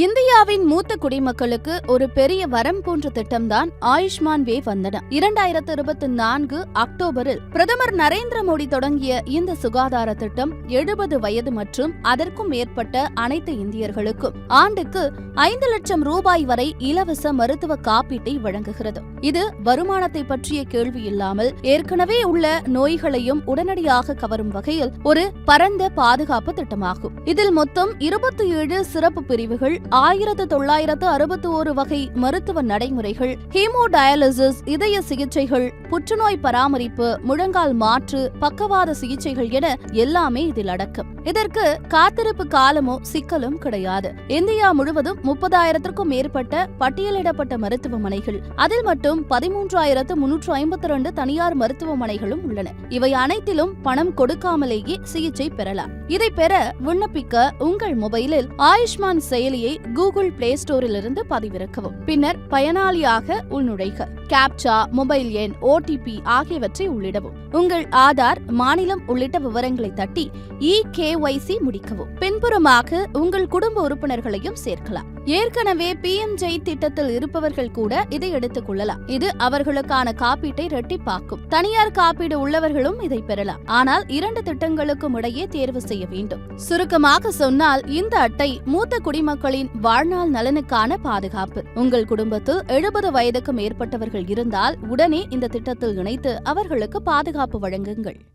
இந்தியாவின் மூத்த குடிமக்களுக்கு ஒரு பெரிய வரம் போன்ற திட்டம்தான் ஆயுஷ்மான் வே வந்தனா. 2024 அக்டோபரில் பிரதமர் நரேந்திர மோடி தொடங்கிய இந்த சுகாதார திட்டம் 70 வயது மற்றும் அதற்கும் மேற்பட்ட அனைத்து இந்தியர்களுக்கும் ஆண்டுக்கு 5 லட்சம் ரூபாய் வரை இலவச மருத்துவ காப்பீட்டை வழங்குகிறது. இது வருமானத்தை பற்றிய கேள்வி இல்லாமல் ஏற்கனவே உள்ள நோய்களையும் உடனடியாக கவரும் வகையில் ஒரு பரந்த பாதுகாப்பு திட்டமாகும். இதில் மொத்தம் 27 சிறப்பு பிரிவுகள், 1961 வகை மருத்துவ நடைமுறைகள், ஹீமோடயாலிசிஸ், இதய சிகிச்சைகள், புற்றுநோய் பராமரிப்பு, முழங்கால் மாற்று, பக்கவாத சிகிச்சைகள் என எல்லாமே இதில் அடக்கம். இதற்கு காத்திருப்பு காலமோ சிக்கலும் கிடையாது. இந்தியா முழுவதும் 30,000க்கும் மேற்பட்ட பட்டியலிடப்பட்ட மருத்துவமனைகள், அதில் மட்டும் 13,352 தனியார் மருத்துவமனைகளும் உள்ளன. இவை அனைத்திலும் பணம் கொடுக்காமலேயே சிகிச்சை பெறலாம். இதை பெற விண்ணப்பிக்க உங்கள் மொபைலில் ஆயுஷ்மான் செயலியை கூகுள் பிளே ஸ்டோரில் இருந்து பதிவிறக்கவும். பின்னர் பயனாளியாக உள்நுழைக. கேப்சா, மொபைல் எண், OTP ஆகியவற்றை உள்ளிடவும். உங்கள் ஆதார், மாநிலம் உள்ளிட்ட விவரங்களை தட்டி EKYC முடிக்கவும். பின்புறமாக உங்கள் குடும்ப உறுப்பினர்களையும் சேர்க்கலாம். ஏற்கனவே PMJ திட்டத்தில் இருப்பவர்கள் கூட இதை எடுத்துக் கொள்ளலாம். இது அவர்களுக்கான காப்பீட்டை இரட்டிப்பாக்கும். தனியார் காப்பீடு உள்ளவர்களும் இதை பெறலாம். ஆனால் 2 திட்டங்களுக்கும் இடையே தேர்வு செய்ய வேண்டும். சுருக்கமாக சொன்னால், இந்த அட்டை மூத்த குடிமக்களின் வாழ்நாள் நலனுக்கான பாதுகாப்பு. உங்கள் குடும்பத்தில் 70 வயதுக்கு மேற்பட்டவர்கள் இருந்தால் உடனே இந்த திட்டத்தில் இணைத்து அவர்களுக்கு பாதுகாப்பு வழங்குங்கள்.